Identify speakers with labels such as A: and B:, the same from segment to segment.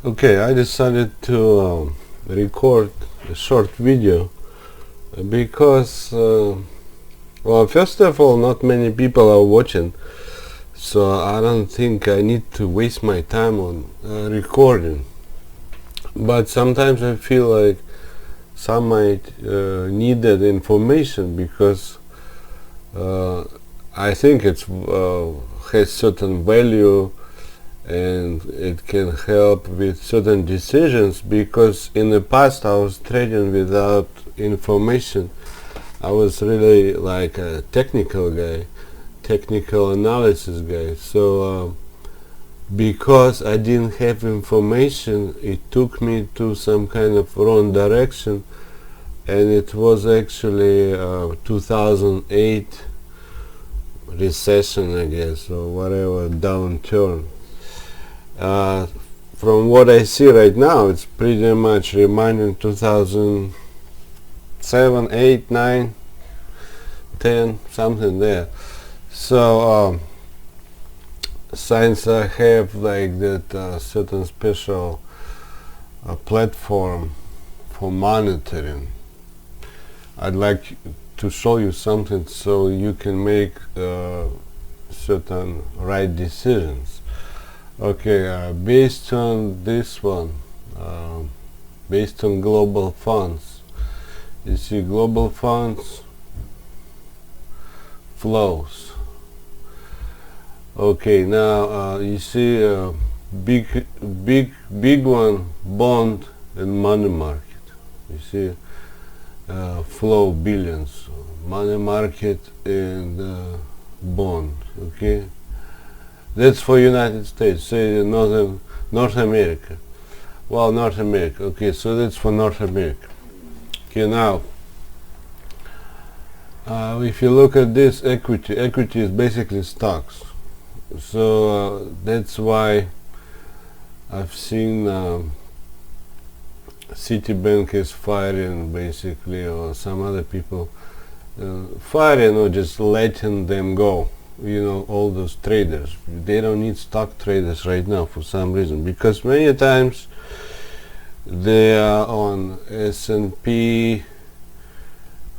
A: Okay, I decided to record a short video because, well, first of all, not many people are watching, so I don't think I need to waste my time on recording. But sometimes I feel like some might need that information because uh, I think it's has certain value and it can help with certain decisions, because in the past I was trading without information. I was really like a technical guy, technical analysis guy. So because I didn't have information, it took me to some kind of wrong direction, and it was actually 2008 recession, I guess, or whatever, downturn. Uh, from what I see right now, it's pretty much reminding 2007, 8, 9, 10, something there. So since I have like that certain special platform for monitoring, I'd like to show you something so you can make certain right decisions. Okay, based on this one, based on global funds, you see global funds flows. Okay, now you see big one, bond and money market. You see flow billions, money market and bond. Okay. That's for United States, say North America. Well, North America. Okay, so that's for North America. Okay, now if you look at this equity is basically stocks. So that's why I've seen Citibank is firing basically, or some other people firing or just letting them go. You know, all those traders, they don't need stock traders right now for some reason, because many times they are on S&P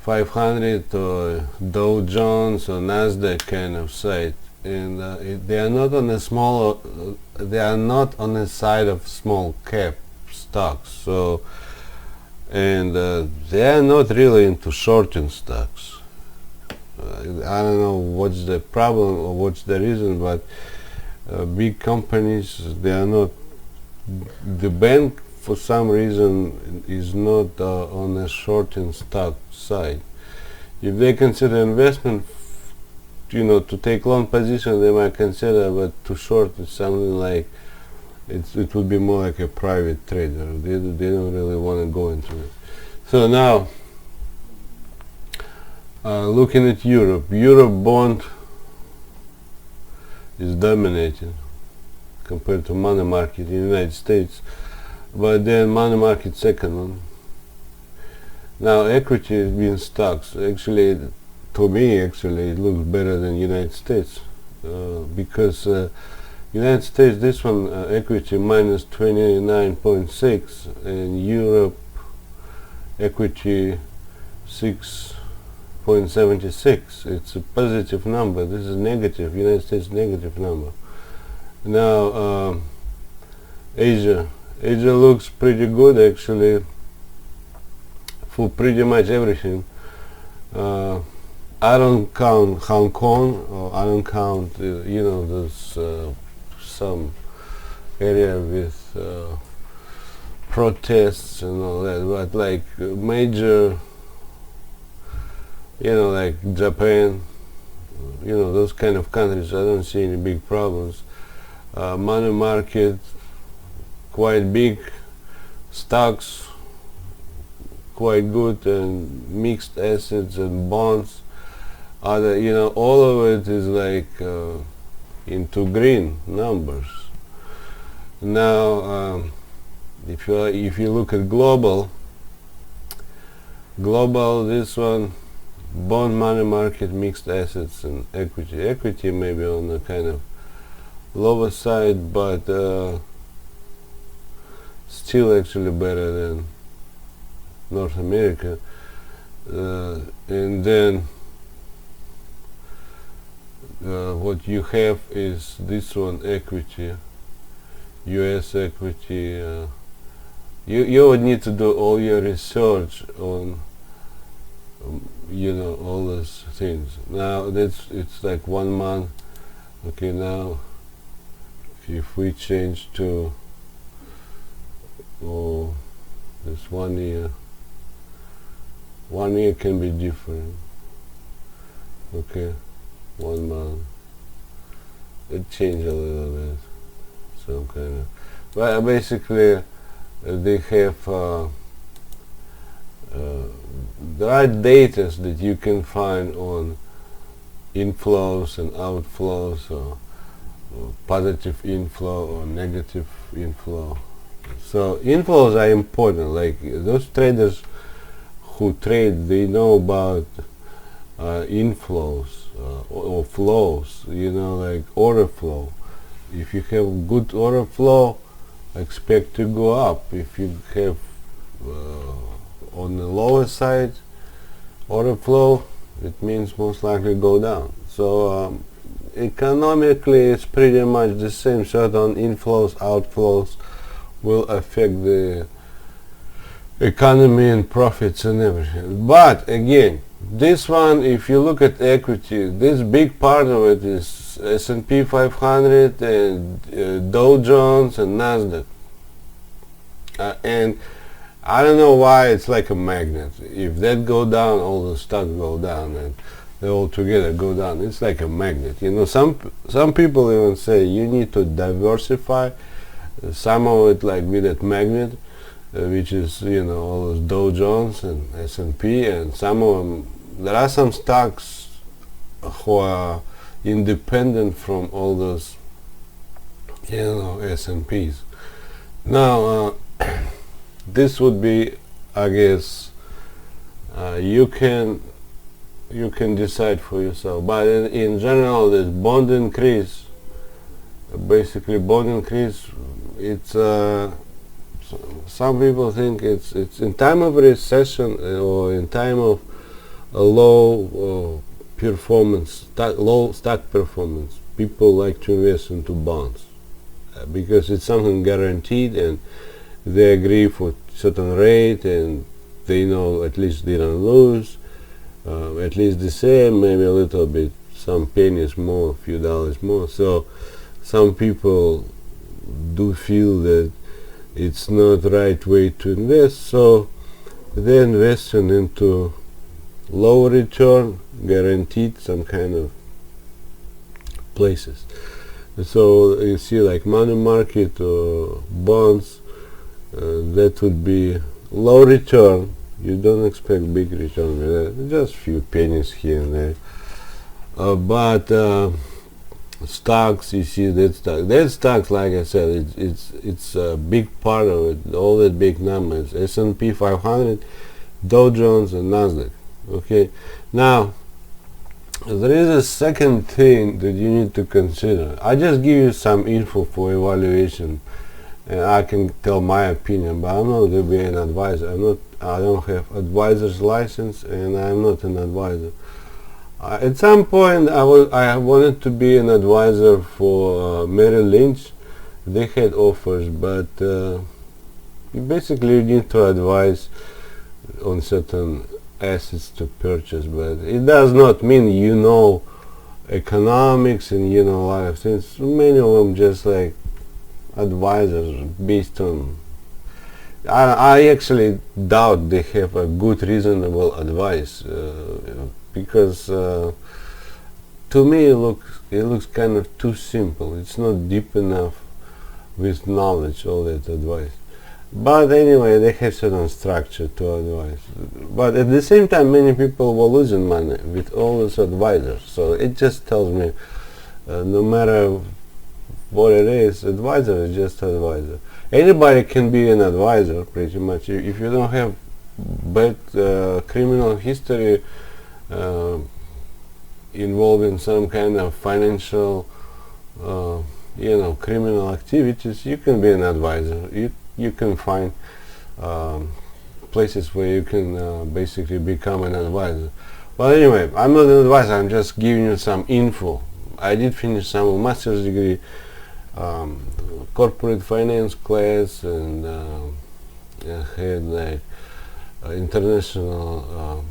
A: 500 or Dow Jones or Nasdaq kind of site, and they are not on a small they are not on the side of small cap stocks. So, and they are not really into shorting stocks. I don't know what's the problem or what's the reason, but big companies, they are not. The bank, for some reason, is not on a shorting stock side. If they consider investment, to take long position, they might consider, but to short is something like it would be more like a private trader. They don't really want to go into it. So now, looking at Europe bond is dominating compared to money market in the United States, but then money market second one. Now equity is being stocks. Actually, to me, it looks better than United States, because United States, this one equity minus 29.6, and Europe equity 6.76. It's a positive number. This is negative. United States negative number. Now Asia looks pretty good actually for pretty much everything. I don't count Hong Kong, or I don't count there's some area with protests and all that, but like major, like Japan, those kind of countries, I don't see any big problems. Money market quite big, stocks quite good, and mixed assets and bonds, other, all of it is like into green numbers. Now if you look at global, this one, bond, money market, mixed assets and equity maybe on the kind of lower side, but still actually better than North America. And then what you have is this one, equity, US equity. You would need to do all your research on all those things. Now it's like 1 month. Okay, now if we change to this 1 year, 1 year can be different. Okay, 1 month, it changed a little bit, some kind of, well, basically they have there are data that you can find on inflows and outflows, or positive inflow or negative inflow. So inflows are important. Like those traders who trade, they know about inflows or flows, like order flow. If you have good order flow, expect to go up. If you have on the lower side order flow, it means most likely go down. So economically it's pretty much the same. Certain inflows, outflows will affect the economy and profits and everything. But again, this one, if you look at equity, this big part of it is S&P 500 and Dow Jones and Nasdaq. And I don't know why it's like a magnet. If that go down, all the stocks go down, and they all together go down. It's like a magnet. Some people even say you need to diversify. Some of it like with that magnet, which is all those Dow Jones and S&P, and some of them. There are some stocks who are independent from all those S&Ps. Now this would be, I guess, you can decide for yourself. But in general, this bond increase, basically bond increase, it's some people think it's in time of recession or in time of a low performance, low stock performance, people like to invest into bonds because it's something guaranteed, and they agree for certain rate, and they know at least they don't lose, at least the same, maybe a little bit, some pennies more, a few dollars more. So some people do feel that it's not the right way to invest, so they invest into low return, guaranteed some kind of places. So you see, like money market or bonds, that would be low return. You don't expect big return with that, just few pennies here and there. But stocks, you see that stocks, like I said, it's a big part of it. All that big numbers: S&P 500, Dow Jones, and Nasdaq. Okay, now there is a second thing that you need to consider. I just give you some info for evaluation, and I can tell my opinion, but I'm not going to be an advisor. I don't have advisor's license, and I'm not an advisor. At some point I wanted to be an advisor for Merrill Lynch. They had offers, but basically you need to advise on certain assets to purchase, but it does not mean economics and a lot of things. Many of them just like advisors based on, I actually doubt they have a good reasonable advice, because to me it looks kind of too simple. It's not deep enough with knowledge, all that advice. But anyway, they have certain structure to advise. But at the same time, many people were losing money with all those advisors. So it just tells me, no matter what it is, advisor is just advisor. Anybody can be an advisor, pretty much. If you don't have bad criminal history involving some kind of financial, criminal activities, you can be an advisor. you can find places where you can basically become an advisor. Well, anyway, I'm not an advisor, I'm just giving you some info. I did finish some master's degree, corporate finance class, and I had like international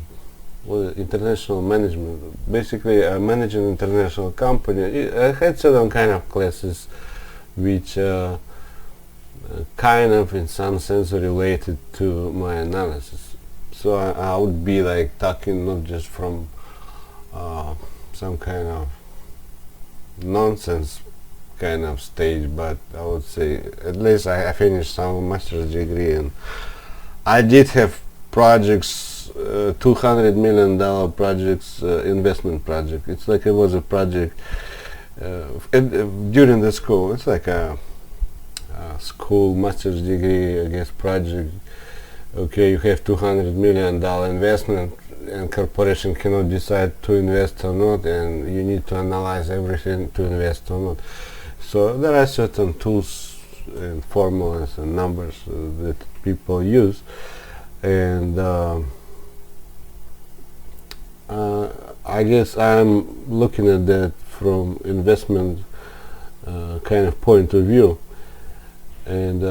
A: management. Basically, I manage an international company. I had certain kind of classes which kind of in some sense related to my analysis. So I would be like talking not just from some kind of nonsense kind of stage, but I would say at least I finished some master's degree, and I did have projects, $200 million projects, investment project. It's like it was a project during the school. It's like a school master's degree, I guess, project. Okay, you have $200 million investment, and corporation cannot decide to invest or not, and you need to analyze everything to invest or not. So there are certain tools and formulas and numbers that people use, and I guess I'm looking at that from investment kind of point of view, and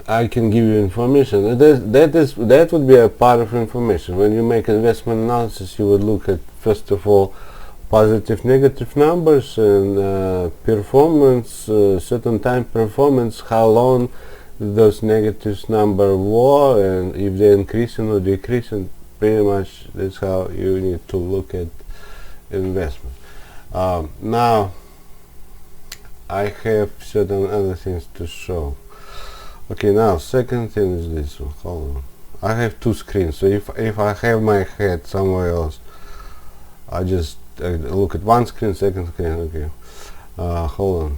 A: I can give you information. That would be a part of information. When you make investment analysis, you would look at, first of all, positive, negative numbers, and performance, certain time performance, how long those negatives number were, and if they're increasing or decreasing. Pretty much that's how you need to look at investment. Now I have certain other things to show. Okay, now second thing is this one. Hold on. I have two screens, so if I have my head somewhere else, I just look at one screen, second screen. Okay, hold on.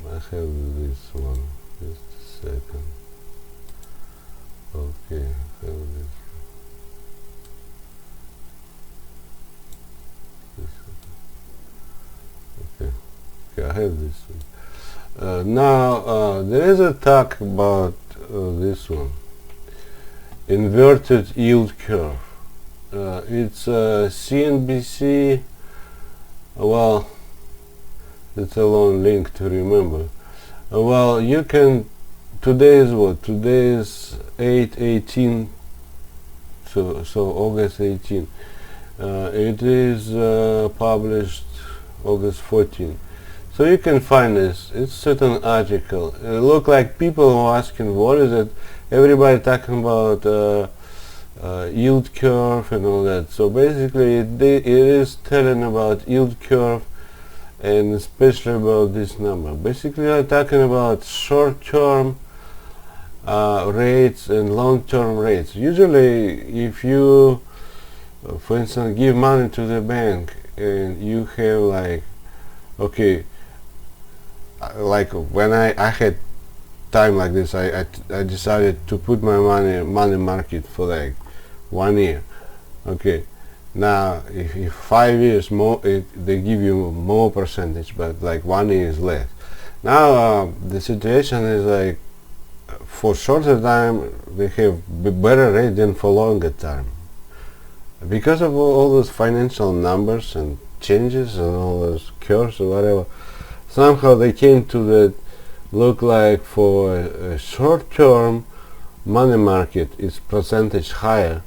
A: I have this one. Just a second. Okay, I have this. Okay, I have this one. Now there is a talk about this one, inverted yield curve. It's CNBC. Well, it's a long link to remember. Well, you can. Today is what? Today is 8/18. So August 18. It is published August 14. So you can find this. It's certain article. It look like people are asking, what is it? Everybody talking about yield curve and all that. So basically, it is telling about yield curve, and especially about this number. Basically, I'm talking about short-term rates and long-term rates. Usually, if you, for instance, give money to the bank, and you have like, okay, like when I had time like this, I decided to put my money market for like 1 year. Okay, now if 5 years more, they give you more percentage, but like 1 year is less. Now the situation is like, for shorter time they have better rate than for longer time, because of all those financial numbers and changes and all those curves or whatever. Somehow they came to that, look like for a short-term money market it's percentage higher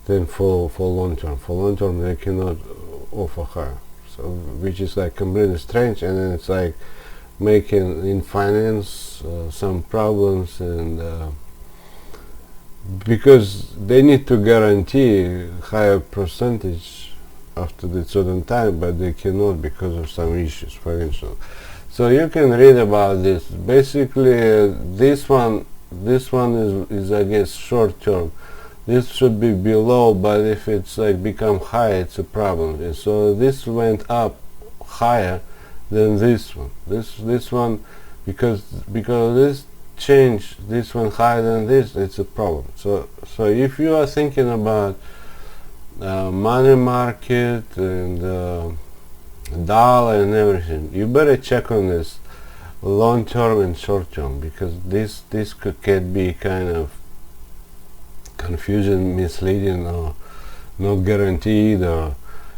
A: than for long-term. For long-term they cannot offer higher, so which is like completely strange, and then it's like making in finance some problems, and because they need to guarantee higher percentage after the certain time, but they cannot because of some issues, financial. So you can read about this. Basically, this one is I guess short term. This should be below, but if it's like become high, it's a problem. And so this went up higher than this one. This one, because this change, this one higher than this, it's a problem. So if you are thinking about money market and dollar and everything, you better check on this. long term and short term, because this can be kind of confusing, misleading, or not guaranteed, or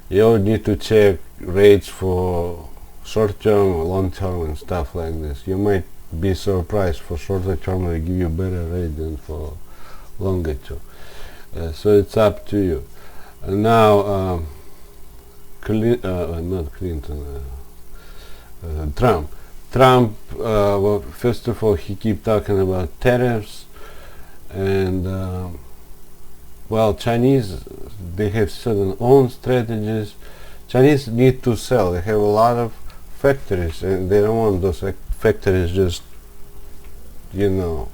A: you need to check rates for short term or long term and stuff like this. You might be surprised, for shorter term they give you better rate than for longer term. So it's up to you. Now not Clinton, Trump. Well, first of all, he keep talking about tariffs, and well, Chinese, they have certain own strategies. Chinese need to sell. They have a lot of factories, and they don't want those factories just, you know,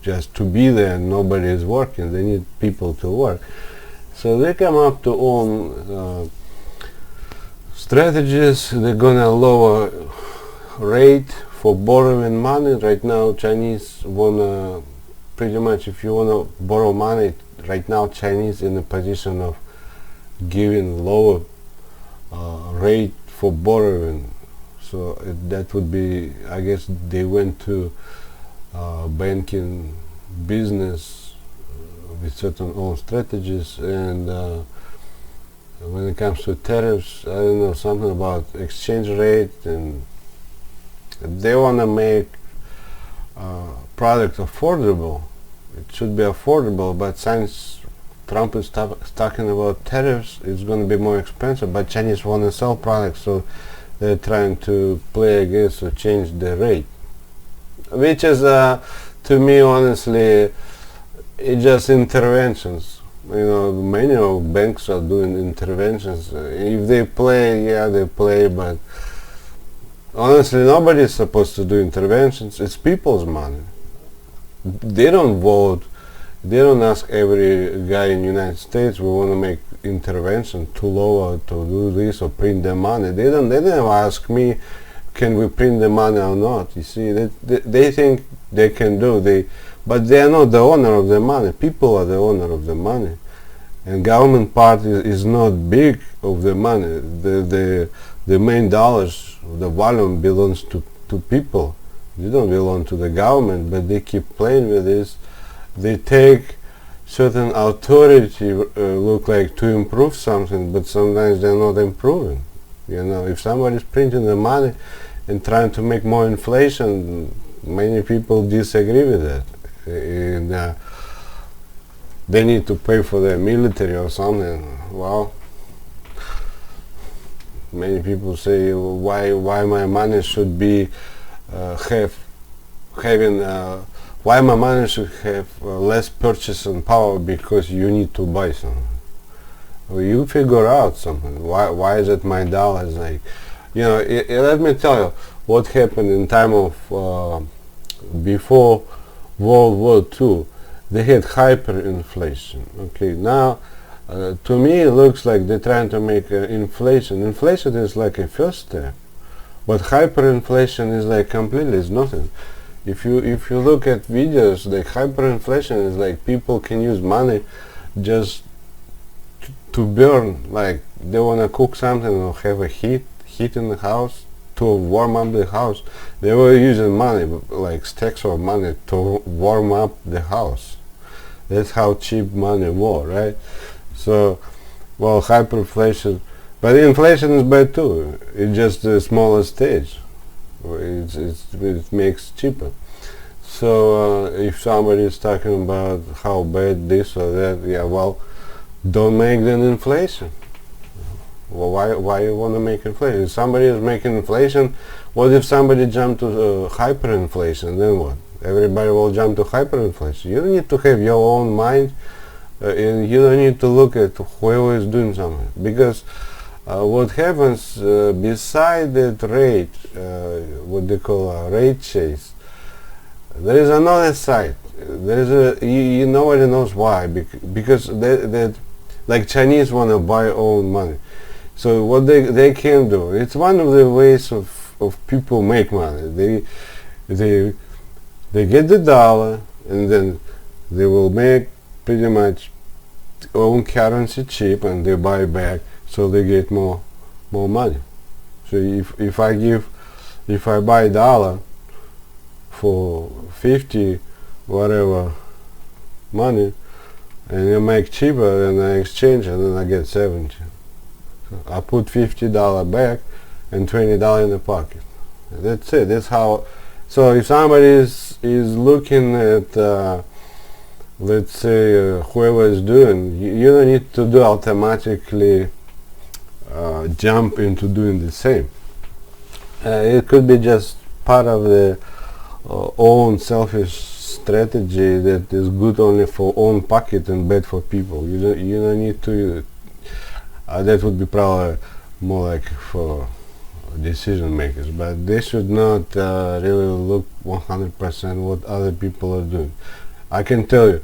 A: just to be there and nobody is working. They need people to work. So they come up to own strategies. They're gonna lower rate for borrowing money. Right now, Chinese wanna, pretty much, if you wanna borrow money, right now Chinese in a position of giving lower rate for borrowing. So that would be, I guess they went to banking business with certain own strategies. And when it comes to tariffs, I don't know, something about exchange rate, and they want to make product affordable. It should be affordable, but since Trump is talking about tariffs, it's going to be more expensive. But Chinese want to sell products, so they're trying to play against or change the rate, which is, to me, honestly, it's just interventions. You know, many of banks are doing interventions. If they play, yeah, they play, but honestly, nobody is supposed to do interventions. It's people's money. They don't vote. They don't ask every guy in the United States, we want to make intervention to lower, to do this or print the money. They never ask me, can we print the money or not? You see, they think they can do, but they are not the owner of the money. People are the owner of the money. And government part is not big of the money. The main dollars, the volume belongs to people. They don't belong to the government, but they keep playing with this. They take certain authority, look like to improve something, but sometimes they're not improving. You know, if somebody's printing the money and trying to make more inflation, many people disagree with that. And they need to pay for their military or something. Well, many people say, why my money should be why my money should have less purchasing power because you need to buy something. Well, you figure out something. Why is it my dollars? Like, you know, let me tell you what happened in time of before World War II. They had hyperinflation. Okay, now to me it looks like they're trying to make inflation. Inflation is like a first step, but hyperinflation is like completely is nothing. If you look at videos, like hyperinflation is like people can use money just to burn, like they want to cook something or have a heat in the house to warm up the house. They were using money, like stacks of money, to warm up the house. That's how cheap money was, right? So, well, hyperinflation, but inflation is bad too. It's just a smaller stage. It makes cheaper. So if somebody is talking about how bad this or that, yeah, well, don't make then inflation. Well, why you want to make inflation? If somebody is making inflation, what if somebody jumped to hyperinflation? Then what? Everybody will jump to hyperinflation. You don't need to have your own mind, and you don't need to look at whoever is doing something, because what happens beside that rate, what they call a rate chase, there is another side. There is nobody knows why, because they like Chinese want to buy own money. So what they can do, it's one of the ways of people make money. They get the dollar, and then they will make pretty much own currency cheap, and they buy back, so they get more money. So if I buy dollar for 50 whatever money, and you make cheaper, and I exchange, and then I get 70. So I put $50 back and $20 in the pocket. That's it. That's how. So if somebody is looking at let's say whoever is doing, you don't need to do automatically jump into doing the same. It could be just part of the own selfish strategy that is good only for own pocket and bad for people. You don't need to. That would be probably more like for decision makers, but they should not really look 100% what other people are doing. I can tell you,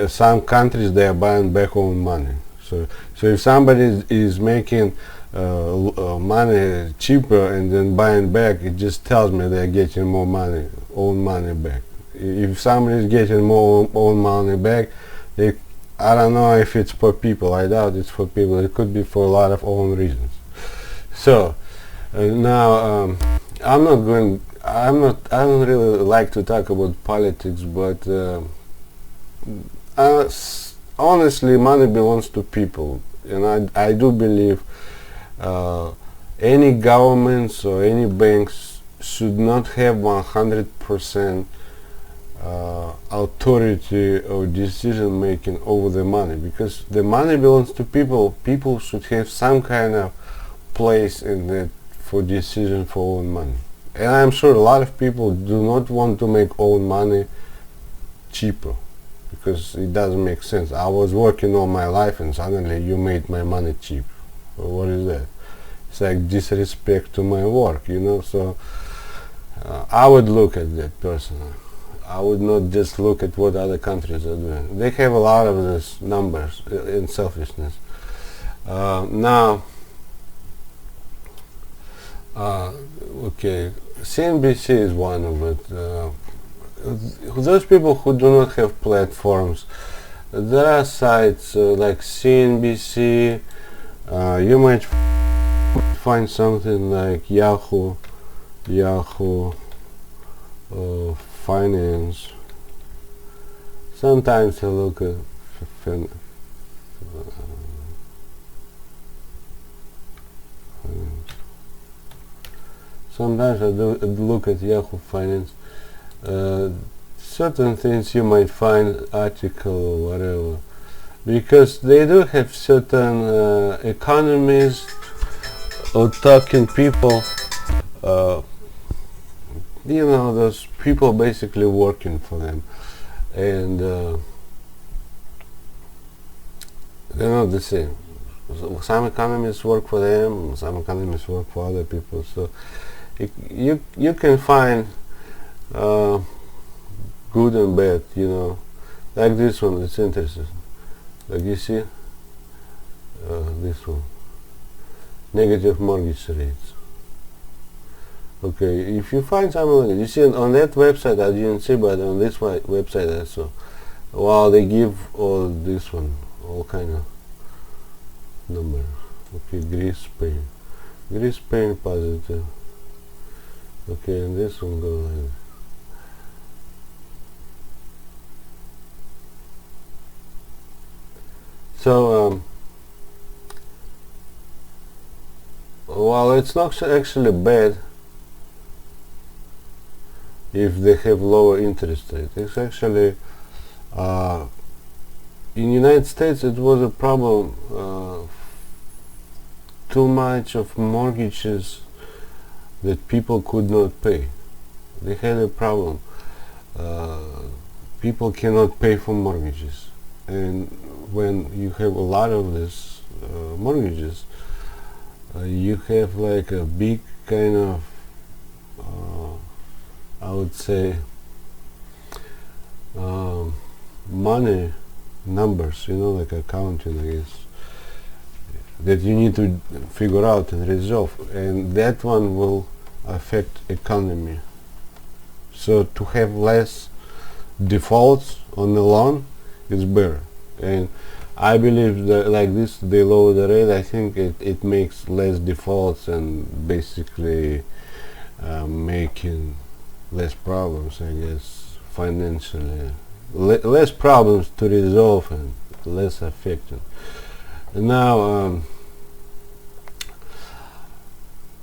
A: some countries they are buying back own money. So if somebody is making money cheaper and then buying back, it just tells me they're getting more money, own money back. If somebody is getting more own money back, I don't know if it's for people. I doubt it's for people. It could be for a lot of own reasons. So now I don't really like to talk about politics, but honestly, money belongs to people, and I do believe any governments or any banks should not have 100% authority or decision making over the money, because the money belongs to people. People should have some kind of place in that for decision for own money. And I'm sure a lot of people do not want to make own money cheaper, because it doesn't make sense. I was working all my life and suddenly you made my money cheap. Well, what is that? It's like disrespect to my work, you know. So I would look at that personally. I would not just look at what other countries are doing. They have a lot of these numbers in selfishness. Now, okay, CNBC is one of it. Those people who do not have platforms, there are sites like CNBC. You might find something like Yahoo Finance. Sometimes I look at sometimes I do look at Yahoo Finance. Certain things you might find article or whatever, because they do have certain economists or talking people, you know, those people basically working for them, and they're not the same. So some economists work for them, some economists work for other people. So you can find good and bad, you know. Like this one, it's interesting. Like you see, this one, negative mortgage rates. Okay, if you find something like that, you see on that website I didn't see, but on this website I saw. Wow, they give all this one, all kind of numbers. Okay, Greece, Spain positive. Okay, and this one goes like this. So while it's not actually bad if they have lower interest rate, it's actually in United States it was a problem. Too much of mortgages that people could not pay. They had a problem. People cannot pay for mortgages, and when you have a lot of these mortgages, you have like a big kind of I would say money numbers, you know, like accounting, I guess, that you need to figure out and resolve, and that one will affect economy. So to have less defaults on the loan is better, and I believe that like this they lower the rate. I think it makes less defaults and basically making less problems, I guess, financially, less problems to resolve and less affected. And now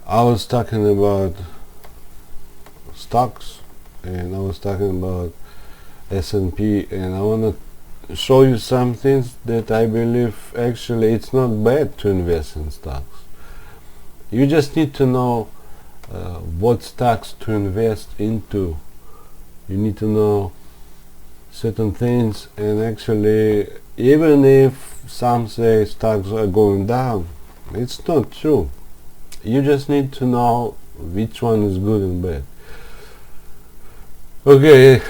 A: I was talking about stocks, and I was talking about S&P, and I want to show you some things that I believe actually it's not bad to invest in stocks. You just need to know what stocks to invest into. You need to know certain things, and actually even if some say stocks are going down, it's not true. You just need to know which one is good and bad. Okay,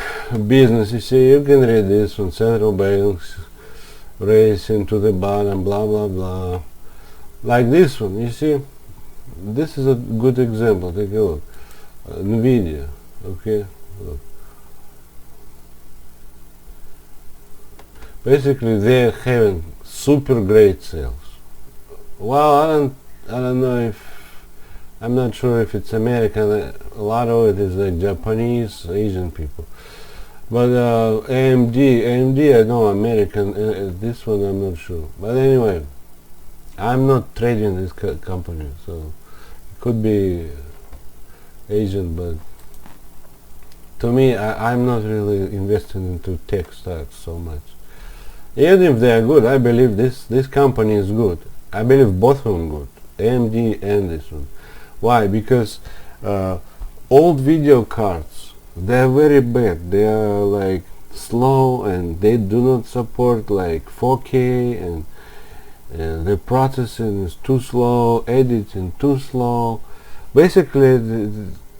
A: business, you see, you can read this on central banks racing to the bottom, blah blah blah. Like this one, you see, this is a good example. Take a look. Nvidia, okay, look. Basically, they're having super great sales. Well, I don't know if, I'm not sure if it's American. A lot of it is like Japanese, Asian people. But AMD, I know American. This one I'm not sure. But anyway, I'm not trading this company, so it could be Asian. But to me, I'm not really investing into tech stocks so much. Even if they are good, I believe this company is good. I believe both of them good, AMD and this one. Why? Because old video cards, they are very bad. They are like slow, and they do not support like 4K, and the processing is too slow, editing too slow. Basically,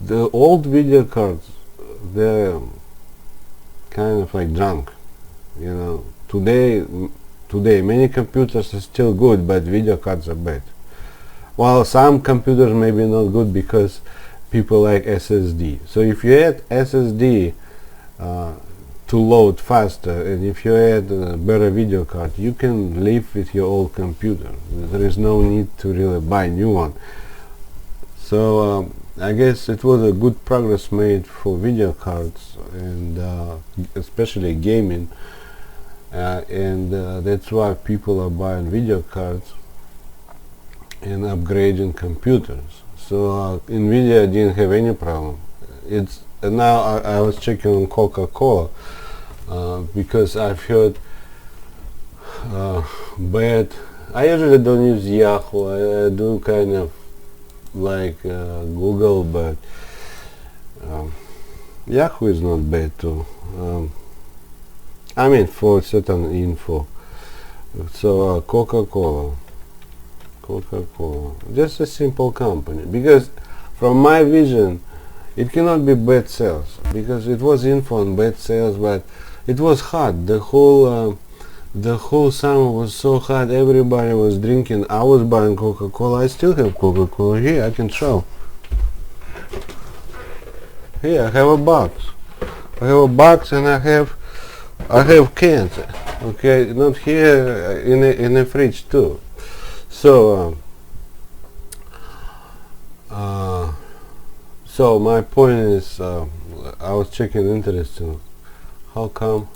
A: the old video cards, they're kind of like junk, you know. Today many computers are still good, but video cards are bad. While some computers may be not good because people like SSD. So if you add SSD to load faster, and if you add a better video card, you can live with your old computer. There is no need to really buy a new one. So I guess it was a good progress made for video cards, and especially gaming. And that's why people are buying video cards and upgrading computers. So Nvidia didn't have any problem. It's now I was checking on Coca-Cola because I've heard bad. I usually don't use Yahoo. I do kind of like Google, but Yahoo is not bad too. I mean, for certain info. So Coca-Cola, just a simple company. Because from my vision, it cannot be bad sales, because it was info on bad sales, but it was hot. The whole summer was so hot. Everybody was drinking. I was buying Coca-Cola. I still have Coca-Cola here. I can show. Here I have a box. And I have cans, okay, not here, in a fridge too. So so my point is, I was checking interesting, how come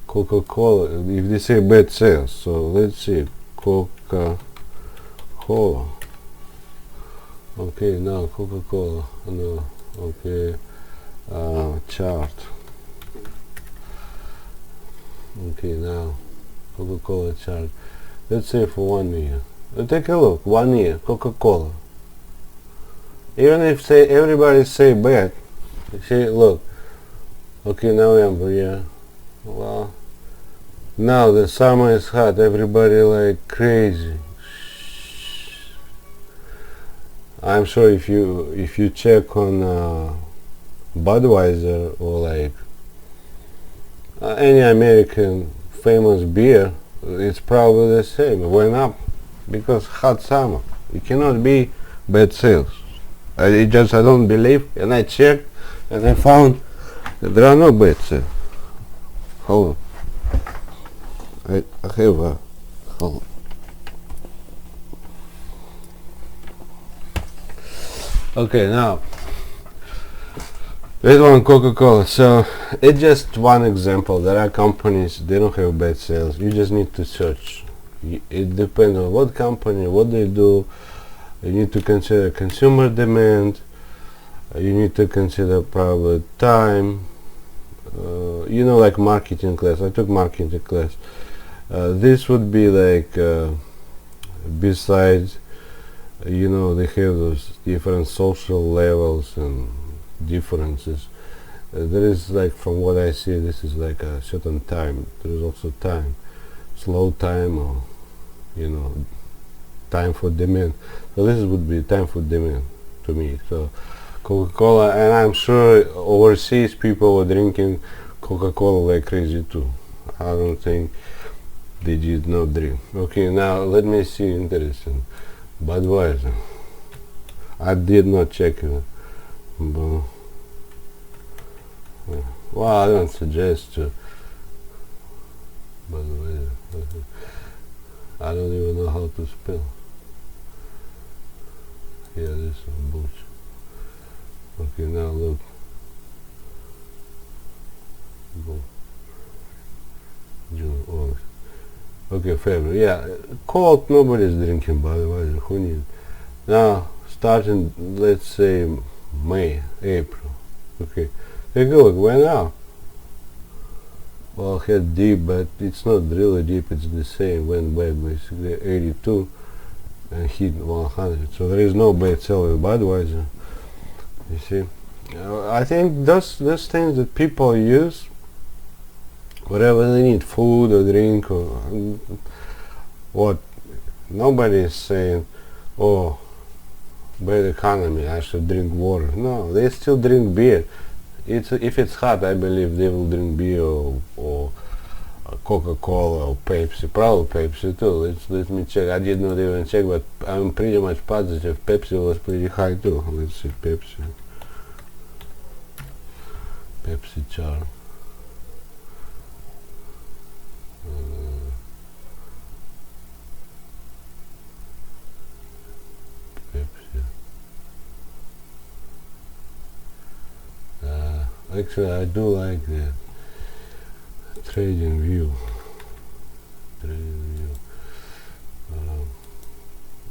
A: Coca-Cola, if they say bad sales, so let's see, Coca-Cola, okay, now Coca-Cola, no, okay, chart. Okay, now Coca-Cola chart. Let's say for 1 year. Take a look. 1 year, Coca-Cola. Even if say everybody say bad, say look. Okay, November, yeah. Well, now the summer is hot. Everybody like crazy. I'm sure if you check on Budweiser or like any American famous beer, it's probably the same. It went up because hot summer. It cannot be bad sales. I don't believe, and I checked, and I found that there are no bad sales. Hold on. I have a hold on. Okay, now This one, Coca-Cola. So it's just one example. There are companies, they don't have bad sales. You just need to search. It depends on what company, what they do. You need to consider consumer demand. You need to consider probably time. Like marketing class. I took marketing class. This would be like besides, they have those different social levels and differences. There is, like, from what I see, this is like a certain time. There is also time, slow time, or time for demand. So this would be time for demand to me. So Coca-Cola, and I'm sure overseas people were drinking Coca-Cola like crazy too. I don't think they did not drink. Okay, now let me see. Interesting. Budweiser. I did not check it. But, well, I don't suggest to. Budweiser. I don't even know how to spell. Yeah, this is bullshit. Okay, now look. June, August. Okay, February. Yeah, cold. Nobody's drinking Budweiser. Who needs? Now, starting, let's say, May, April. Okay, take a look. Went up. Well, had deep, but it's not really deep. It's the same. Went back basically 82 and hit 100. So there is no bad sell with Budweiser. You see, I think those things that people use, whatever they need, food or drink or what, nobody is saying, oh, bad economy, I should drink water. No, they still drink beer. If it's hot, I believe they will drink beer or Coca-Cola or Pepsi. Probably Pepsi too. Let me check. I did not even check, but I'm pretty much positive Pepsi was pretty high too. Let's see, Pepsi chart. Pepsi. Actually, I do like that. Trading view.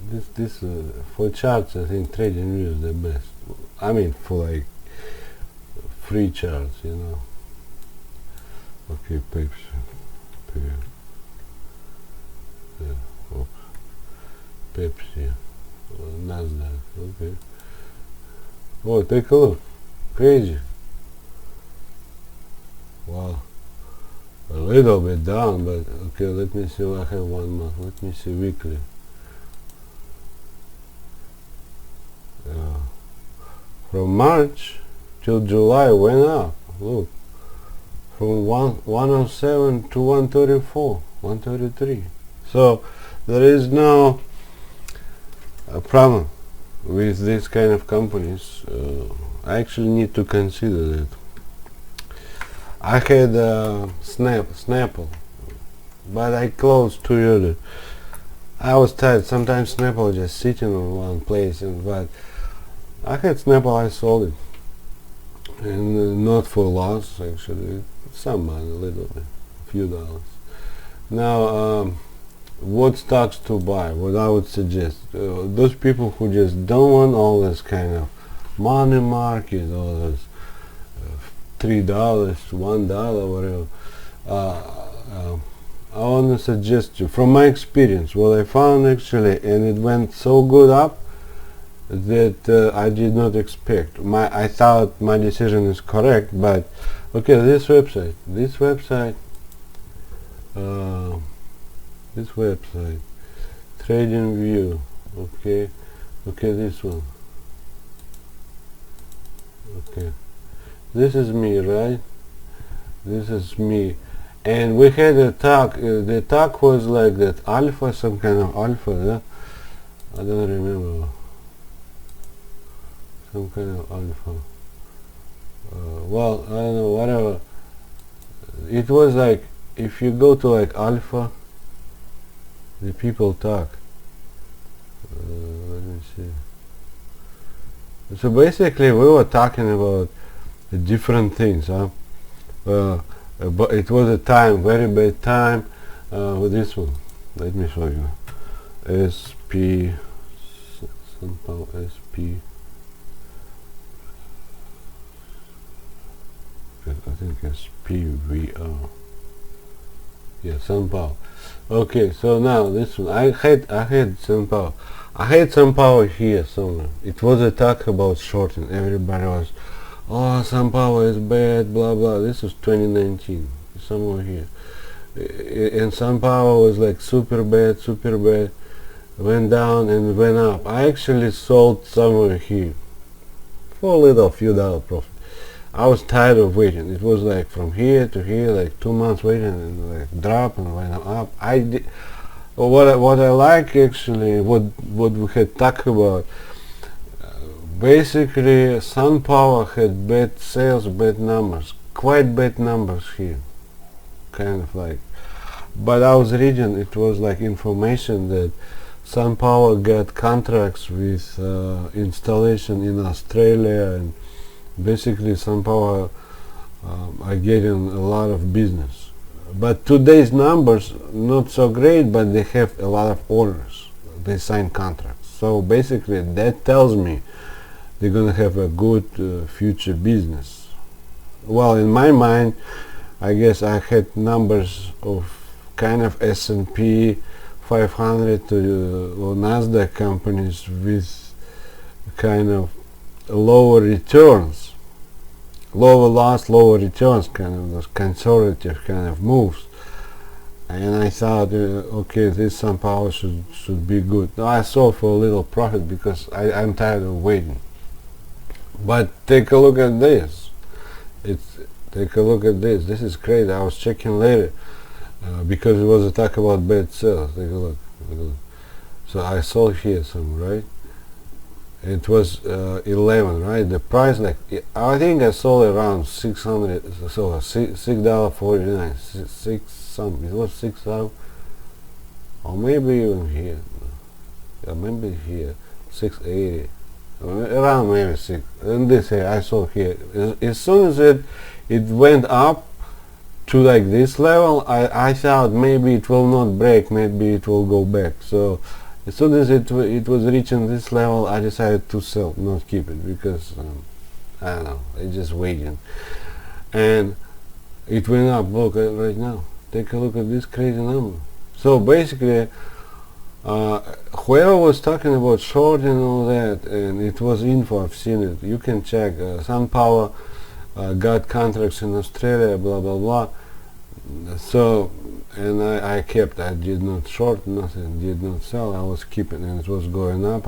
A: This for charts, I think Trading View is the best. I mean, for like free charts, Okay, Pepsi. Oops. Pepsi. Nasdaq. Okay. Oh, take a look. Crazy. Wow. A little bit down, but okay, let me see. I have one more. Let me see weekly. From March till July went up. Look, from 107 to 134, 133. So there is no problem with this kind of companies. I actually need to consider that. I had Snapple, but I closed too early. I was tired. Sometimes Snapple just sitting in one place, but I had Snapple. I sold it, and not for loss actually. Some money, a little bit, a few dollars. Now, what stocks to buy? What I would suggest, those people who just don't want all this kind of money market, all this $3, $1, whatever. I want to suggest you, from my experience, what I found actually, and it went so good up that I did not expect. I thought my decision is correct, but okay, this website, Trading View, okay, this one, okay, this is me, right? This is me. And we had a talk. The talk was like that alpha, some kind of alpha. Yeah? I don't remember. Some kind of alpha. Well, I don't know. Whatever. It was like if you go to like alpha, the people talk. Let me see. So basically, we were talking about different things, huh? But it was a time, very bad time. With this one, let me show you. SP, somehow SP. I think SPVR. Yeah, SunPower. Okay, so now this one. I had SunPower. I had SunPower here somewhere. It was a talk about shorting. Everybody was, oh, SunPower is bad, blah blah. This was 2019, somewhere here. And SunPower was like super bad, went down and went up. I actually sold somewhere here for a little few dollar profit. I was tired of waiting. It was like from here to here, like 2 months waiting, and like drop and went up. I did what I like actually. What we had talked about. Basically, SunPower had bad sales, bad numbers, quite bad numbers here. Kind of like, but I was reading, it was like information that SunPower got contracts with installation in Australia, and basically SunPower are getting a lot of business. But today's numbers not so great, but they have a lot of orders. They sign contracts. So basically that tells me they're gonna have a good future business. Well, in my mind, I guess I had numbers of kind of S&P 500 or Nasdaq companies with kind of lower returns, lower loss, lower returns, kind of those conservative kind of moves. And I thought, okay, this SunPower should be good. Now I sold for a little profit because I'm tired of waiting. But take a look at this. Take a look at this. This is crazy. I was checking later because it was a talk about bad sales. Take a look. So I sold here some, right? It was 11, right? The price, like, I think I sold around 600, so $6.49, six something. It was 6,000, or maybe even here. Yeah, maybe here, 680. Around maybe 6. And this here I saw here. As soon as it went up to like this level, I thought maybe it will not break, maybe it will go back. So as soon as it was reaching this level, I decided to sell, not keep it, because I don't know, it's just waiting. And it went up. Look at right now. Take a look at this crazy number. So basically, whoever was talking about short and all that, and it was info, I've seen it, you can check. SunPower got contracts in Australia, blah blah blah. So, and I kept, I did not short nothing, did not sell, I was keeping, and it was going up,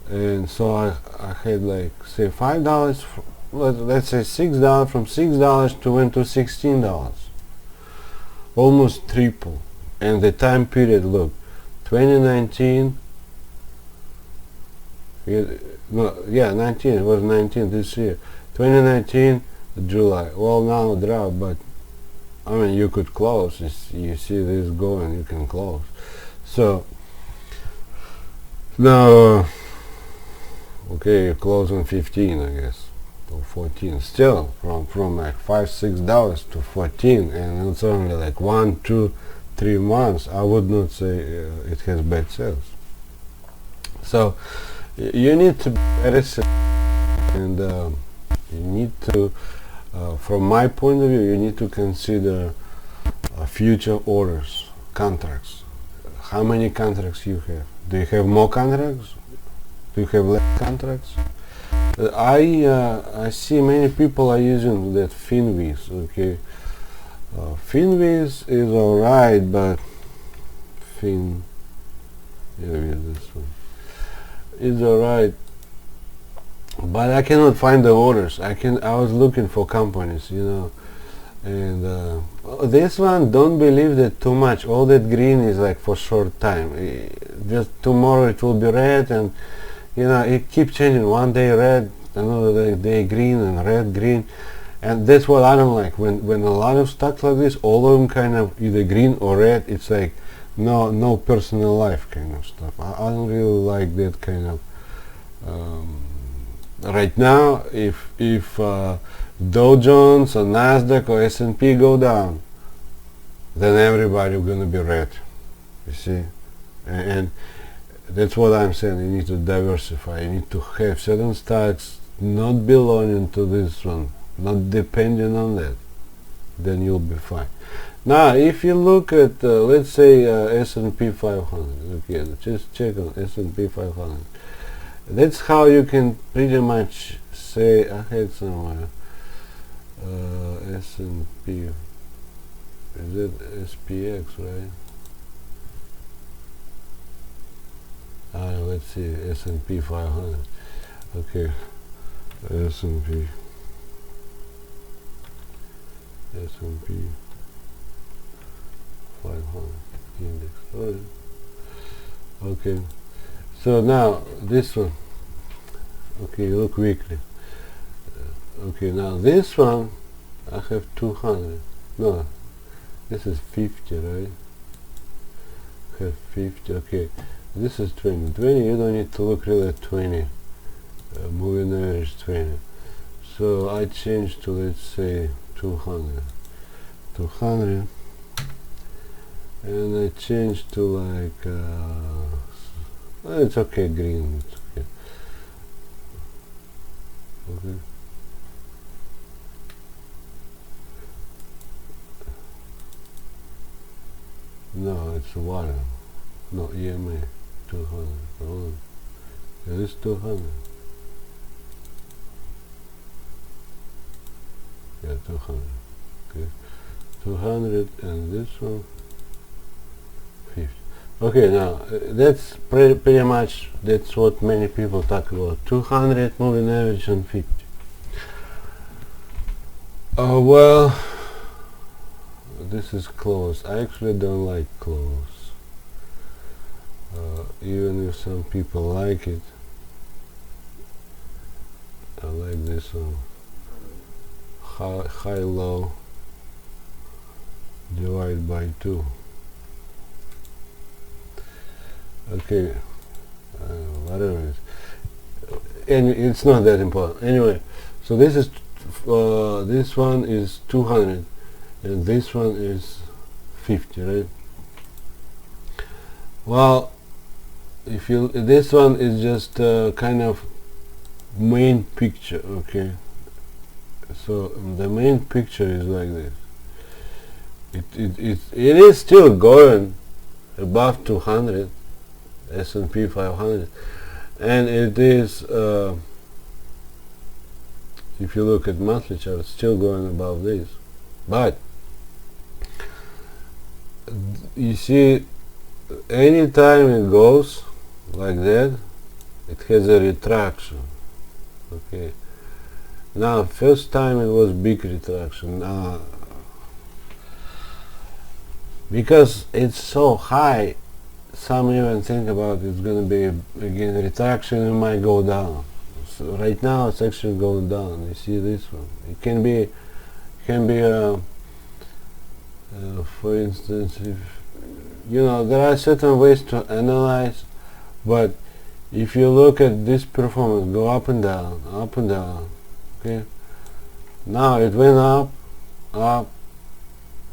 A: and so I had like, say, $5, let's say $6, from $6 to went to $16, almost triple. And the time period, look, 2019, yeah, 19, it was 19 this year, 2019, July. Well, now drop, but I mean, you could close. You see this going, you can close. So now, okay, you close on 15, I guess, or 14. Still, from like $5-6 to 14, and it's only like 1, 2, 3 months. I would not say it has bad sales. So you need to be very sensitive, and you need to, from my point of view, you need to consider future orders, contracts. How many contracts you have? Do you have more contracts? Do you have less contracts? I see many people are using that Finviz. Okay, Finviz is alright, but this one is alright. But I cannot find the orders. I was looking for companies, you know, and this one, don't believe that too much. All that green is like for short time. Just tomorrow it will be red, and you know, it keeps changing. One day red, another day green, and red, green, and that's what I don't like. When a lot of stocks like this, all of them kind of either green or red, it's like no personal life kind of stuff. I don't really like that kind of right now, if Dow Jones or Nasdaq or S&P go down, then everybody gonna be red. You see, and that's what I'm saying. You need to diversify. You need to have certain stocks not belonging to this one, not depending on that. Then you'll be fine. Now, if you look at, let's say, S&P 500, okay, just check on S&P 500. That's how you can pretty much say, I had somewhere, S&P, is it SPX, right? Let's see, S&P 500, okay, S&P 500 index, right? Okay, so now this one, okay, look weekly. Okay, now this one I have 200. No, this is 50, right? Have 50. Okay, this is 20. 20, you don't need to look really at 20. Moving average 20. So I change to, let's say, 200. 200. And I change to like, it's okay, green. It's okay. Okay. No, it's water. No, EMA 200. Oh, it is 200. Yeah, 200. Okay, 200, and this one 50. Okay, now that's pretty much, that's what many people talk about. 200 moving average and 50. Oh well, this is close. I actually don't like close. Even if some people like it, I like this one. High low divide by 2. Okay, whatever it is, and it's not that important anyway. So this is this one is 200 and this one is 50, right? Well, if you, this one is just kind of main picture, okay? So the main picture is like this. It is still going above 200, S&P 500, and it is, if you look at monthly chart, it's still going above this. But you see, anytime it goes like that, it has a retraction. Okay, now first time it was big retraction, because it's so high, some even think about it's going to be again retraction, it might go down. So right now it's actually going down. You see this one, it can be for instance, if you know, there are certain ways to analyze, but if you look at this performance, go up and down, okay, now it went up,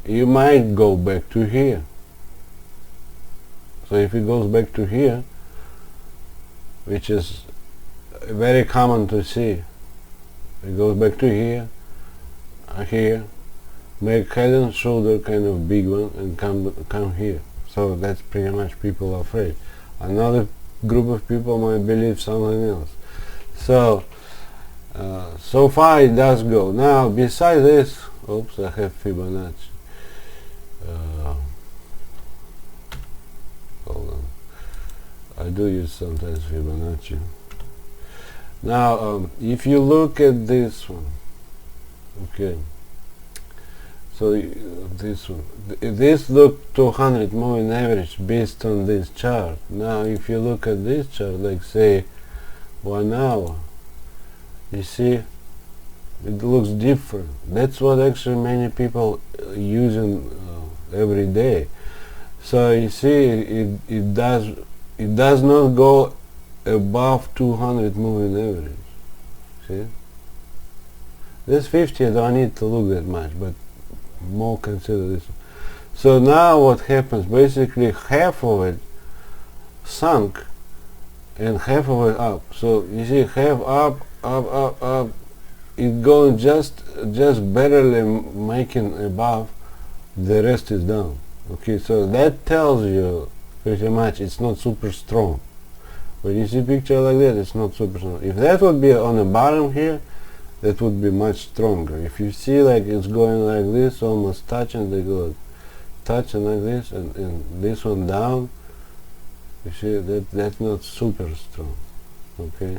A: you might go back to here. So if it goes back to here, which is very common to see, it goes back to here, here, make head and shoulder kind of big one, and come here. So that's pretty much people are afraid. Another group of people might believe something else. So so far it does go. Now besides this, oops, I have Fibonacci. Hold on, I do use sometimes Fibonacci. Now if you look at this one, okay, so this one, this look 200 moving average based on this chart. Now if you look at this chart, like say 1 hour, you see it looks different. That's what actually many people using every day. So you see it does not go above 200 moving average. See? This 50 I don't need to look that much, but more consider this one. So now what happens, basically half of it sunk and half of it up. So you see half up, up, it going just barely making above, the rest is down. Okay, so that tells you pretty much it's not super strong. When you see picture like that, it's not super strong. If that would be on the bottom here, that would be much stronger. If you see like it's going like this, almost touching, they go touching like this, and this one down, you see that's not super strong. Okay,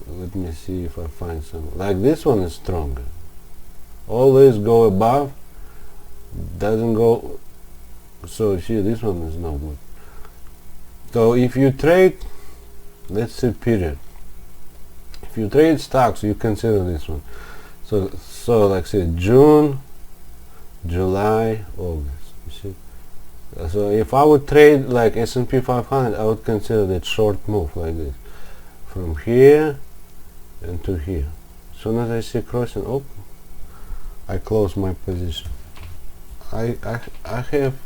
A: let me see if I find some. Like this one is stronger. Always go above, doesn't go. So see, this one is not good. So if you trade, let's say period. If you trade stocks, you consider this one. So like say June, July, August. You see. So if I would trade like S&P 500, I would consider that short move like this, from here and to here. As soon as I see crossing, oh, I close my position. I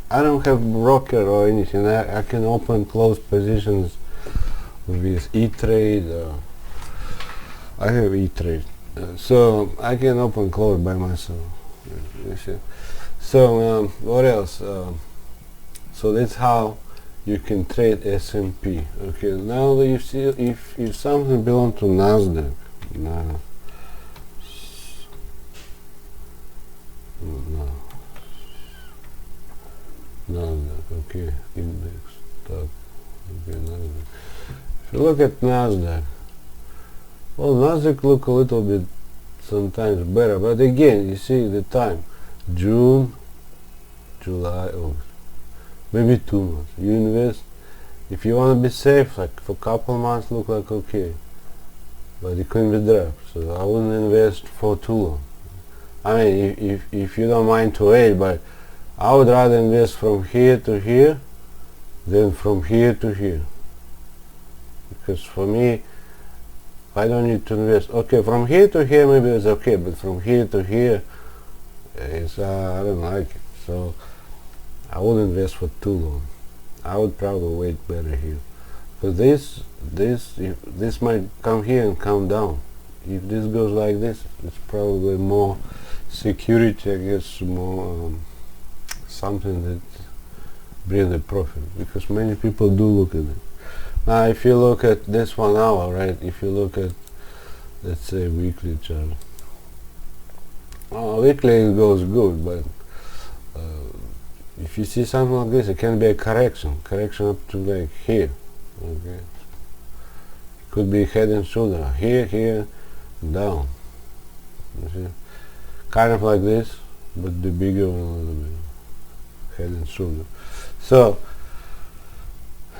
A: don't have broker or anything. I can open close positions with E-Trade. I have E-Trade, so I can open close by myself. You see. So what else? So that's how you can trade S&P. Okay. Now you see if something belongs to Nasdaq. No. Nasdaq, okay, index, stock, okay, Nasdaq. If you look at Nasdaq, well, Nasdaq look a little bit sometimes better, but again, you see the time, June, July, August, maybe 2 months. You invest, if you want to be safe, like for a couple months, look like okay, but it can be dropped, so I wouldn't invest for too long. I mean, if you don't mind to wait, but I would rather invest from here to here than from here to here, because for me, I don't need to invest. Okay, from here to here maybe it's okay, but from here to here, it's I don't like it. So I wouldn't invest for too long. I would probably wait better here, because this might come here and come down. If this goes like this, it's probably more security, I guess, more something that brings a profit, because many people do look at it. Now if you look at this 1 hour, right, if you look at, let's say, weekly chart, weekly it goes good, but if you see something like this, it can be a correction up to like here. Okay, it could be head and shoulder, here, down. You see, kind of like this, but the bigger one a little bit, head and shoulder. So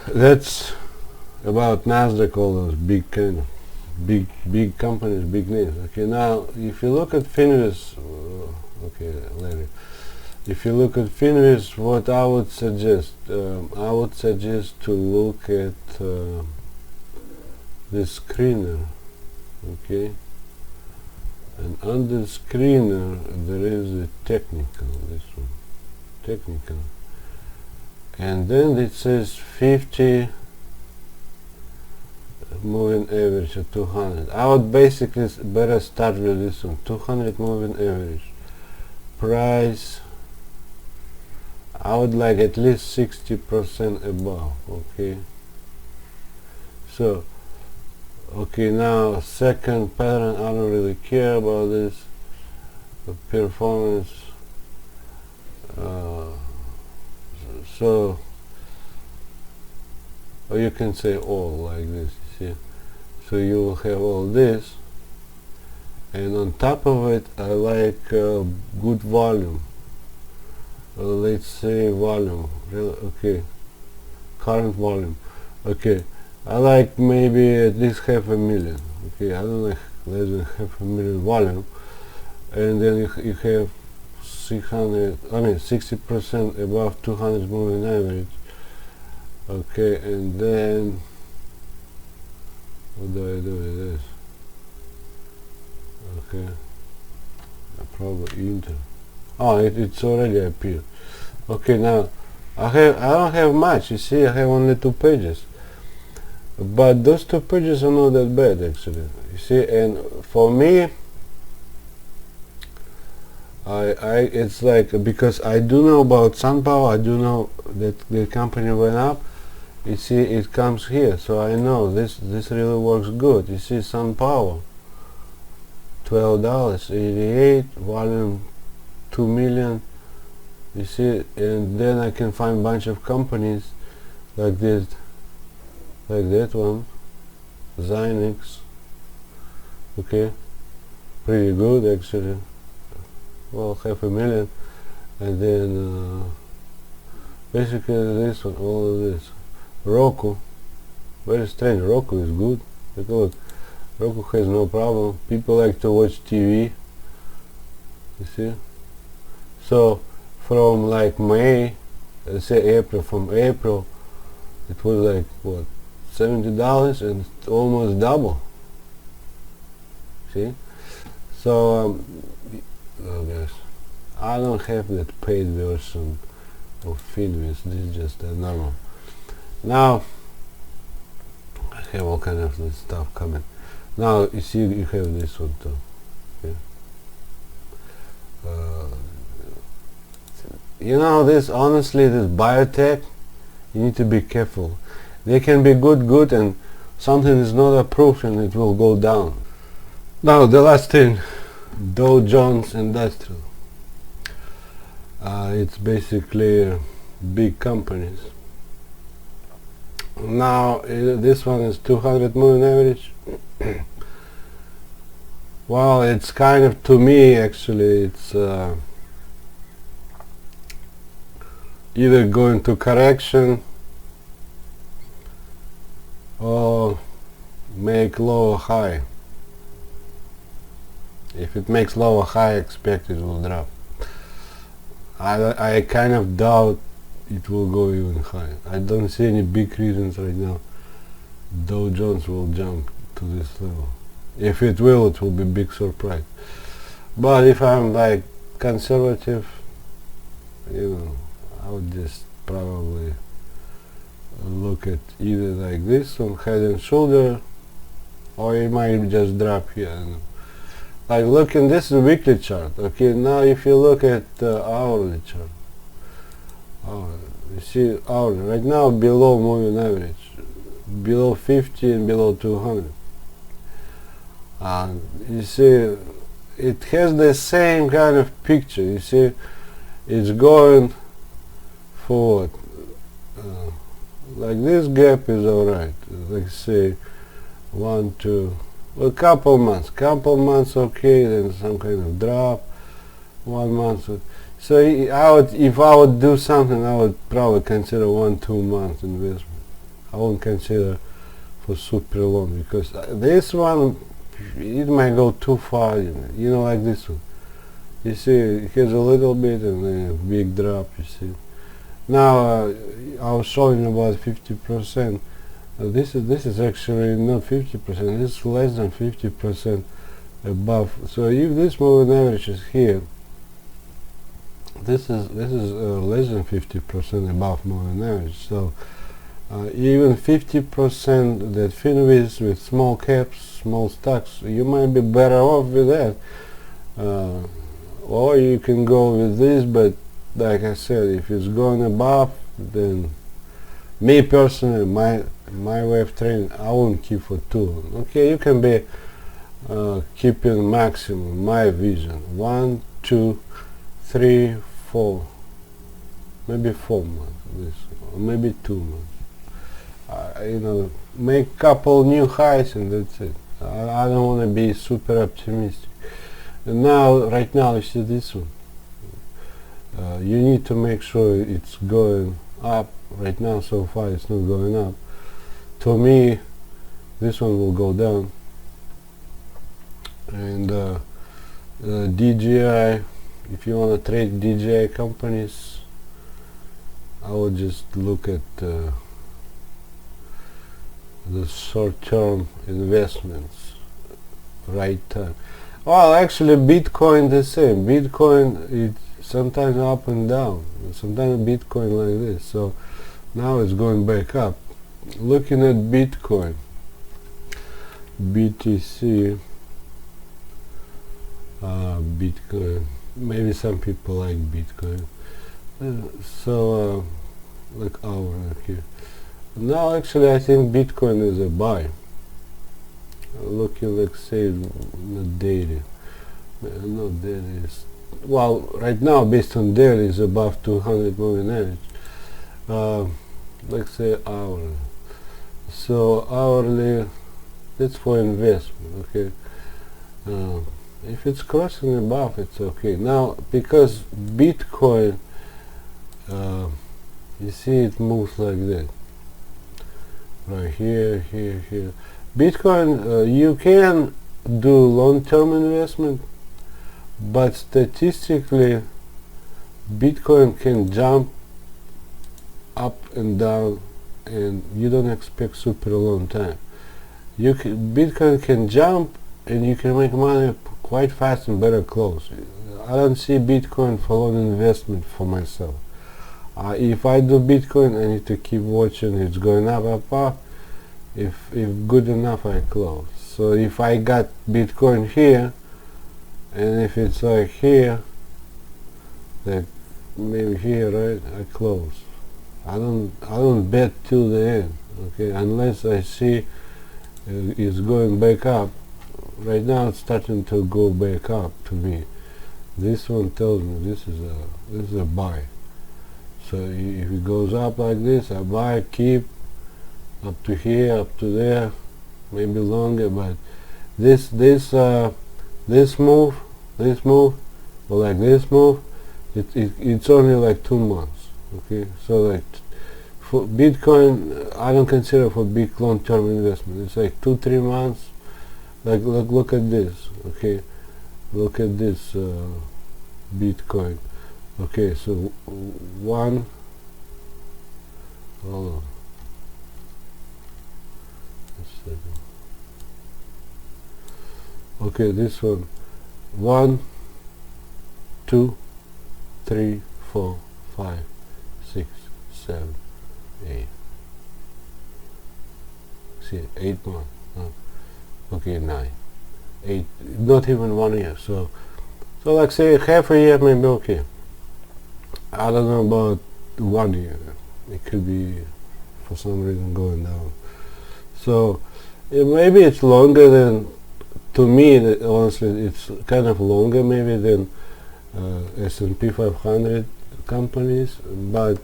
A: that's about Nasdaq, all those big kind of big companies, big names. Okay, now if you look at Finviz, okay, Larry, if you look at Finviz, what I would suggest to look at this screener. Okay, and under screener there is a technical, this one, technical, and then it says 50 moving average of 200. I would basically better start with this one, 200 moving average. Price, I would like at least 60% above. Okay, so okay, now second pattern, I don't really care about this. The performance, so or you can say all like this, you see. So you will have all this, and on top of it I like good volume. Let's say volume, okay, current volume. Okay, I like maybe at least 500,000. Okay, I don't like less than 500,000 volume, and then you have 600, I mean 60% above 200 moving average. Okay, and then what do I do with this? Okay, probably enter. Oh, it's already appeared. Okay, now I don't have much. You see, I have only 2 pages, but those 2 pages are not that bad actually. You see, and for me, it's like, because I do know about SunPower, I do know that the company went up. You see, it comes here, so I know this really works good. You see, SunPower, $12.88, volume 2 million. You see, and then I can find bunch of companies like this, like that one, Zynex. Okay, pretty good actually. Well, 500,000, and then basically this one, all of this. Roku, very strange. Roku is good. Take a look. Roku has no problem. People like to watch TV. You see. So from like May, let's say April. From April, it was like what, $70, and it's almost double. See. So oh gosh, I don't have that paid version of Finviz. This is just normal. Now I have all kind of this stuff coming. Now you see, you have this one too. Okay. You know, this, honestly, this biotech, you need to be careful. They can be good, and something is not approved and it will go down. Now the last thing, Dow Jones Industrial. It's basically big companies. Now this one is 200 moving average. Well, it's kind of, to me actually, it's either going to correction or make lower high. If it makes lower high, expect it will drop. I kind of doubt it will go even higher. I don't see any big reasons right now Dow Jones will jump to this level. If it will be big surprise. But if I'm like conservative, you know, I would just probably look at either like this on head and shoulder, or it might just drop here. And like, look, in this weekly chart. Okay, now if you look at hourly chart, you see hourly right now below moving average, below 50 and below 200. You see, it has the same kind of picture. You see, it's going forward. Like this gap is alright. Like say 1, 2, a couple months okay, then some kind of drop. 1 month. So if I would do something, I would probably consider 1-2 months investment. I won't consider for super long, because this one, it might go too far, you know, like this one. You see, it has a little bit and then a big drop, you see. Now, I was showing about 50%. This is actually not 50%, it's less than 50% above. So if this moving average is here, this is less than 50% above moving average. So even 50% that Finviz with small caps, small stocks, you might be better off with that. Or you can go with this, but like I said, if it's going above, then me personally, my way of trading, I won't keep for too long. Okay, you can be keeping maximum, my vision, 1, 2, 3, 4, maybe 4 months, this, or maybe 2 months. You know, make couple new highs and that's it. I don't want to be super optimistic. And now, right now, you see this one. You need to make sure it's going up. Right now, so far, it's not going up. To me, this one will go down. And DJI, if you want to trade DJI companies, I would just look at the short-term investments, right time. Well, actually, Bitcoin the same. Bitcoin it's sometimes up and down. Sometimes Bitcoin like this. So now it's going back up. Looking at Bitcoin, BTC, Bitcoin. Maybe some people like Bitcoin. So like our here. Now actually I think Bitcoin is a buy. Looking like say not daily. Not daily is well right now based on daily is above 200 moving average. Let's say hourly. So hourly that's for investment, okay. If it's crossing above it's okay. Now because Bitcoin you see it moves like that. Right here, here. Bitcoin, you can do long-term investment, but statistically, Bitcoin can jump up and down, and you don't expect super long time. Bitcoin can jump, and you can make money quite fast and better close. I don't see Bitcoin for long investment for myself. If I do Bitcoin, I need to keep watching. It's going up. If good enough, I close. So if I got Bitcoin here, and if it's like here, like maybe here, right? I close. I don't bet till the end, okay? Unless I see it's going back up. Right now, it's starting to go back up to me. This one tells me this is a buy. So if it goes up like this, I buy, keep up to here, up to there, maybe longer. But this move, or like this move, it's only like 2 months. Okay, so like for Bitcoin, I don't consider for big long-term investment. It's like 2-3 months. Like look at this. Okay, look at this Bitcoin. Okay, so one, hold on, a second. Okay, this one, 1, 2, 3, 4, 5, 6, 7, 8. See, 8 months. Okay, 9, 8, not even 1 year. So like say half a year maybe okay. I don't know about 1 year. It could be for some reason going down. So maybe it's longer than, to me honestly it's kind of longer maybe than S&P 500 companies, but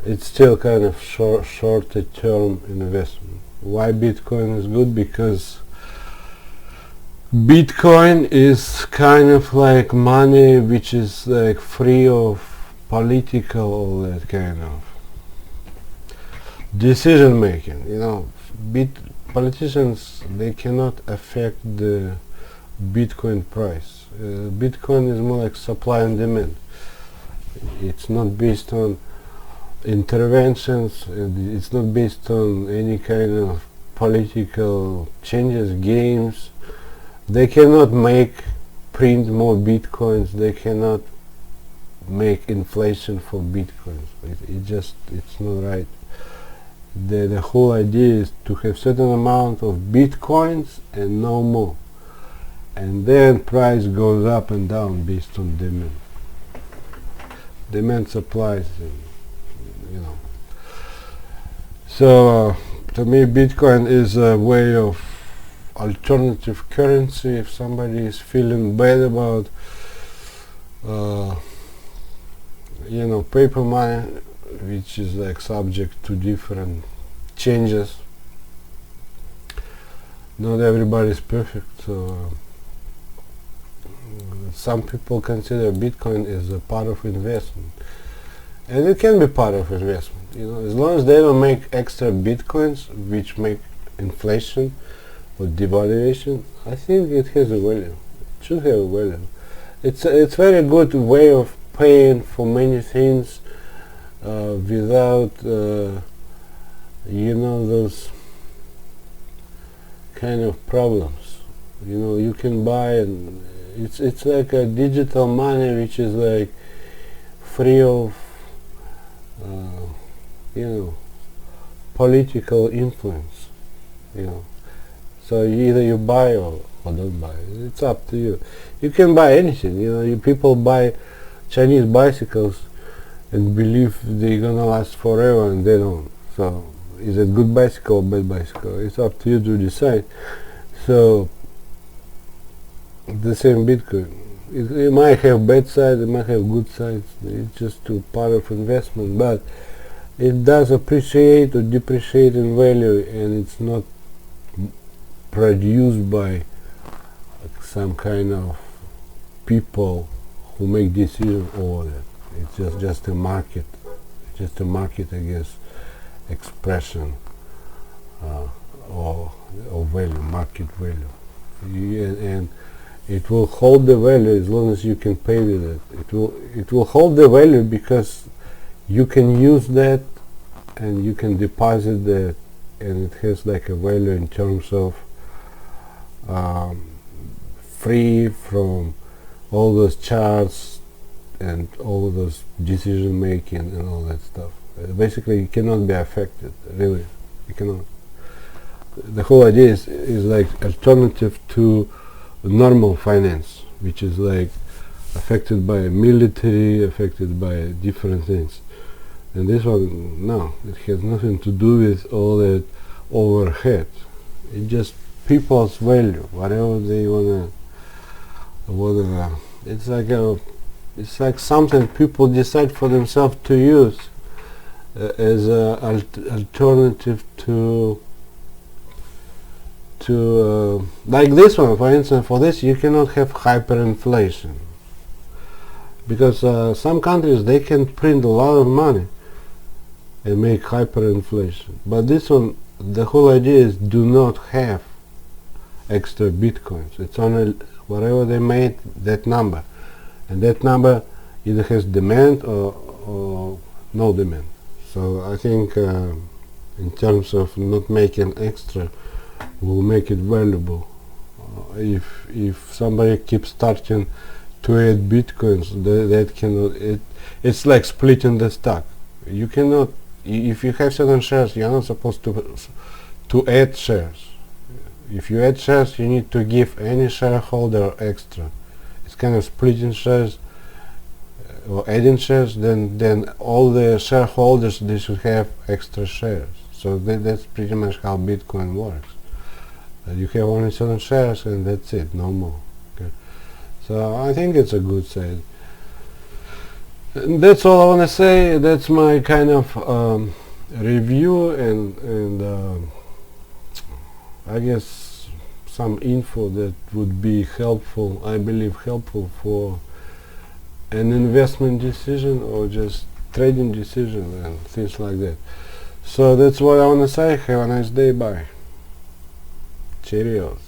A: it's still kind of shorter term investment. Why Bitcoin is good? Because Bitcoin is kind of like money which is like free of political, all that kind of decision making. You know, politicians, they cannot affect the Bitcoin price. Bitcoin is more like supply and demand. It's not based on interventions, it's not based on any kind of political changes, games. They cannot print more Bitcoins. They cannot make inflation for Bitcoins. It's not right. The whole idea is to have certain amount of Bitcoins and no more. And then price goes up and down based on demand. Demand supplies, you know. So to me, Bitcoin is a way of alternative currency. If somebody is feeling bad about you know, paper money, which is like subject to different changes, not everybody is perfect. So some people consider Bitcoin as a part of investment, and it can be part of investment, you know, as long as they don't make extra Bitcoins which make inflation or devaluation. I think it has a value. It should have a value. It's very good way of paying for many things without you know, those kind of problems. You know, you can buy, and it's like a digital money which is like free of uh, you know, political influence. You know, so either you buy or don't buy. It's up to you. You can buy anything. You know, people buy Chinese bicycles and believe they're gonna last forever, and they don't. So is it good bicycle or bad bicycle? It's up to you to decide. So the same Bitcoin. It might have bad sides, it might have good sides. It's just a part of investment, but it does appreciate or depreciate in value, and it's not produced by some kind of people who make decisions over it. It's just a market, I guess, expression or value, market value. And it will hold the value as long as you can pay with it. It will hold the value because you can use that and you can deposit that, and it has like a value in terms of free from all those charts and all those decision making and all that stuff. Basically, you cannot be affected. Really, you cannot. The whole idea is like alternative to normal finance, which is like affected by military, affected by different things. And this one, no, it has nothing to do with all that overhead. It just people's value, whatever they wanna. It's like something people decide for themselves to use as an alternative to like this one, for instance. For this, you cannot have hyperinflation because some countries, they can print a lot of money and make hyperinflation. But this one, the whole idea is do not have extra bitcoins. It's only whatever they made, that number, and that number either has demand or no demand. So I think in terms of not making extra, will make it valuable. If somebody keeps starting to add bitcoins, that cannot. It's like splitting the stock. You cannot. If you have certain shares, you're not supposed to add shares. If you add shares, you need to give any shareholder extra. It's kind of splitting shares or adding shares. Then all the shareholders, they should have extra shares. So that's pretty much how Bitcoin works. You have only certain shares, and that's it, no more. Okay. So I think it's a good side. And that's all I want to say. That's my kind of review and I guess some info that would be helpful, I believe helpful for an investment decision or just trading decision and things like that. So that's what I want to say. Have a nice day. Bye. Cheerios.